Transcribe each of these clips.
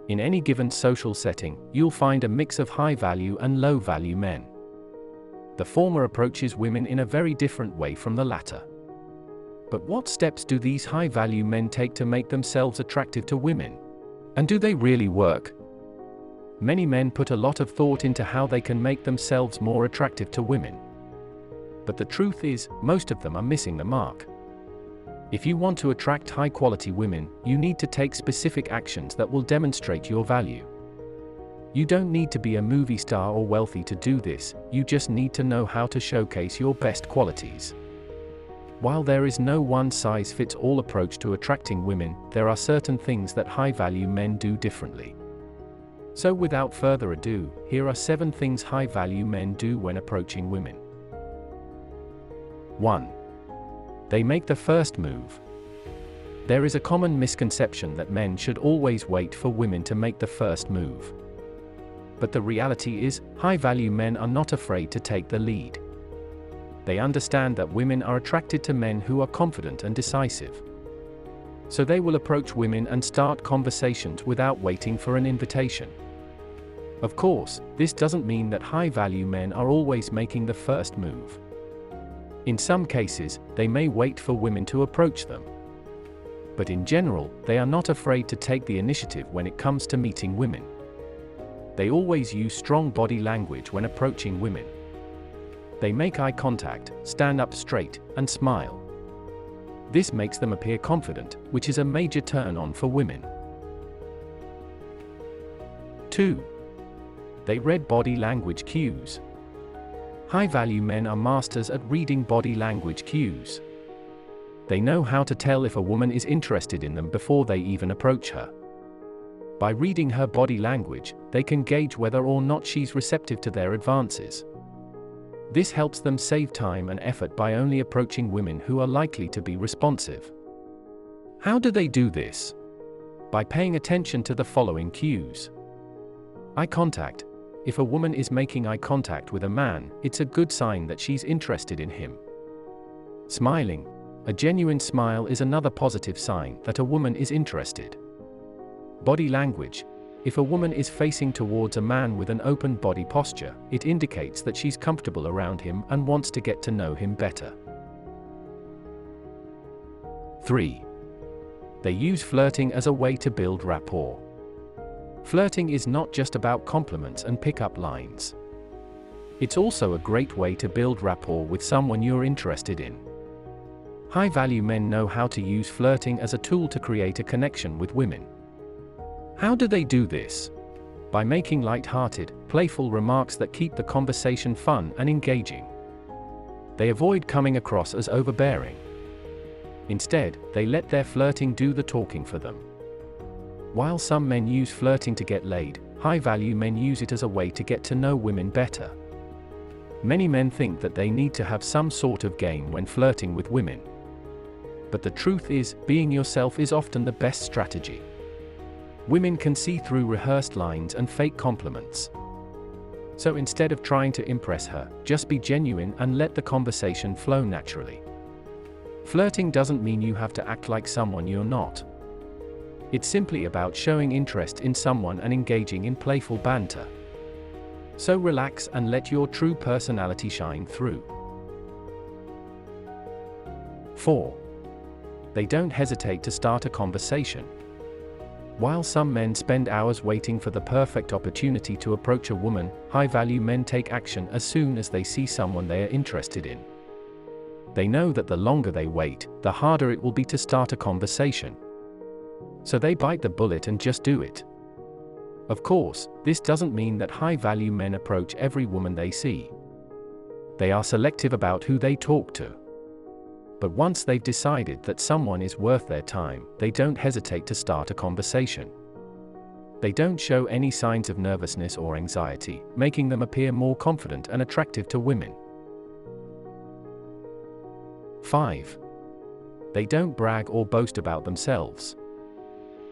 In any given social setting, you'll find a mix of high-value and low-value men. The former approaches women in a very different way from the latter. But what steps do these high-value men take to make themselves attractive to women? And do they really work? Many men put a lot of thought into how they can make themselves more attractive to women. But the truth is, most of them are missing the mark. If you want to attract high-quality women, you need to take specific actions that will demonstrate your value. You don't need to be a movie star or wealthy to do this, you just need to know how to showcase your best qualities. While there is no one-size-fits-all approach to attracting women, there are certain things that high-value men do differently. So without further ado, here are 7 things high-value men do when approaching women. 1. They make the first move. There is a common misconception that men should always wait for women to make the first move. But the reality is, high-value men are not afraid to take the lead. They understand that women are attracted to men who are confident and decisive. So they will approach women and start conversations without waiting for an invitation. Of course, this doesn't mean that high-value men are always making the first move. In some cases, they may wait for women to approach them. But in general, they are not afraid to take the initiative when it comes to meeting women. They always use strong body language when approaching women. They make eye contact, stand up straight, and smile. This makes them appear confident, which is a major turn-on for women. 2. They read body language cues. High-value men are masters at reading body language cues. They know how to tell if a woman is interested in them before they even approach her. By reading her body language, they can gauge whether or not she's receptive to their advances. This helps them save time and effort by only approaching women who are likely to be responsive. How do they do this? By paying attention to the following cues. Eye contact. If a woman is making eye contact with a man, it's a good sign that she's interested in him. Smiling. A genuine smile is another positive sign that a woman is interested. Body language. If a woman is facing towards a man with an open body posture, it indicates that she's comfortable around him and wants to get to know him better. 3. They use flirting as a way to build rapport. Flirting is not just about compliments and pick-up lines. It's also a great way to build rapport with someone you're interested in. High-value men know how to use flirting as a tool to create a connection with women. How do they do this? By making light-hearted, playful remarks that keep the conversation fun and engaging. They avoid coming across as overbearing. Instead, they let their flirting do the talking for them. While some men use flirting to get laid, high-value men use it as a way to get to know women better. Many men think that they need to have some sort of game when flirting with women. But the truth is, being yourself is often the best strategy. Women can see through rehearsed lines and fake compliments. So instead of trying to impress her, just be genuine and let the conversation flow naturally. Flirting doesn't mean you have to act like someone you're not. It's simply about showing interest in someone and engaging in playful banter. So relax and let your true personality shine through. 4. They don't hesitate to start a conversation. While some men spend hours waiting for the perfect opportunity to approach a woman, high-value men take action as soon as they see someone they are interested in. They know that the longer they wait, the harder it will be to start a conversation. So they bite the bullet and just do it. Of course, this doesn't mean that high-value men approach every woman they see. They are selective about who they talk to. But once they've decided that someone is worth their time, they don't hesitate to start a conversation. They don't show any signs of nervousness or anxiety, making them appear more confident and attractive to women. 5. They don't brag or boast about themselves.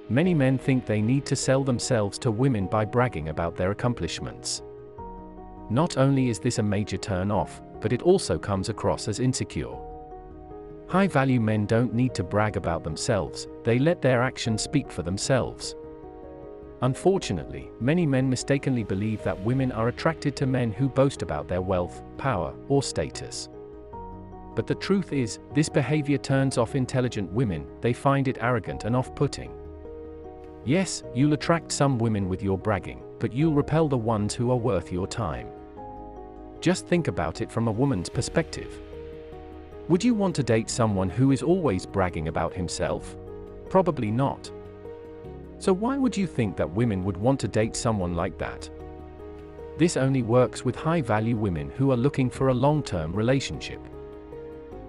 Many men think they need to sell themselves to women by bragging about their accomplishments. Not only is this a major turn-off, but it also comes across as insecure. High-value men don't need to brag about themselves, they let their actions speak for themselves. Unfortunately, many men mistakenly believe that women are attracted to men who boast about their wealth, power, or status. But the truth is, this behavior turns off intelligent women. They find it arrogant and off-putting. Yes, you'll attract some women with your bragging, but you'll repel the ones who are worth your time. Just think about it from a woman's perspective. Would you want to date someone who is always bragging about himself? Probably not. So why would you think that women would want to date someone like that? This only works with high-value women who are looking for a long-term relationship.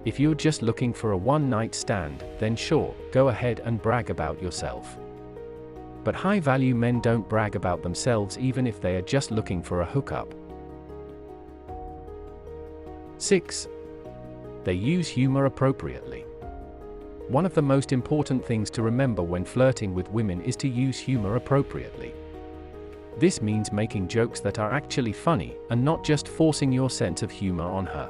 If you're just looking for a one-night stand, then sure, go ahead and brag about yourself. But high-value men don't brag about themselves even if they are just looking for a hookup. 6. They use humor appropriately. One of the most important things to remember when flirting with women is to use humor appropriately. This means making jokes that are actually funny, and not just forcing your sense of humor on her.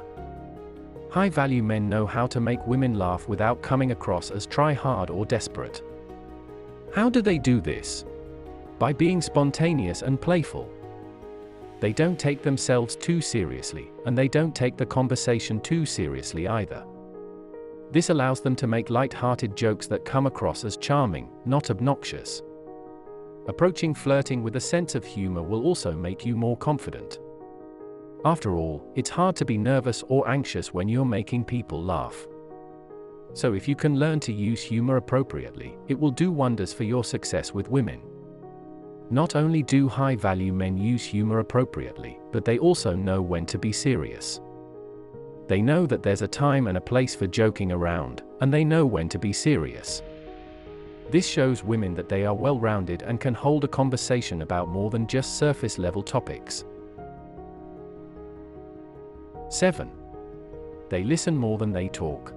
High-value men know how to make women laugh without coming across as try-hard or desperate. How do they do this? By being spontaneous and playful. They don't take themselves too seriously, and they don't take the conversation too seriously either. This allows them to make light-hearted jokes that come across as charming, not obnoxious. Approaching flirting with a sense of humor will also make you more confident. After all, it's hard to be nervous or anxious when you're making people laugh. So if you can learn to use humor appropriately, it will do wonders for your success with women. Not only do high-value men use humor appropriately, but they also know when to be serious. They know that there's a time and a place for joking around, and they know when to be serious. This shows women that they are well-rounded and can hold a conversation about more than just surface-level topics. 7. They listen more than they talk.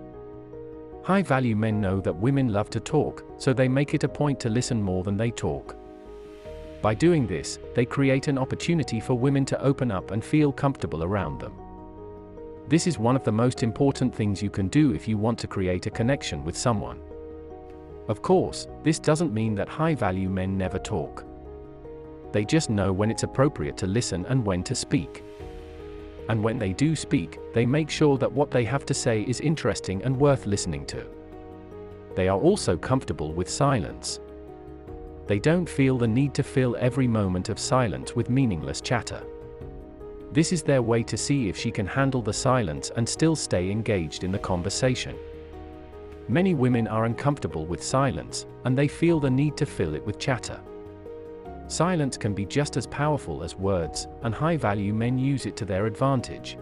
High-value men know that women love to talk, so they make it a point to listen more than they talk. By doing this, they create an opportunity for women to open up and feel comfortable around them. This is one of the most important things you can do if you want to create a connection with someone. Of course, this doesn't mean that high-value men never talk. They just know when it's appropriate to listen and when to speak. And when they do speak, they make sure that what they have to say is interesting and worth listening to. They are also comfortable with silence. They don't feel the need to fill every moment of silence with meaningless chatter. This is their way to see if she can handle the silence and still stay engaged in the conversation. Many women are uncomfortable with silence, and they feel the need to fill it with chatter. Silence can be just as powerful as words, and high-value men use it to their advantage.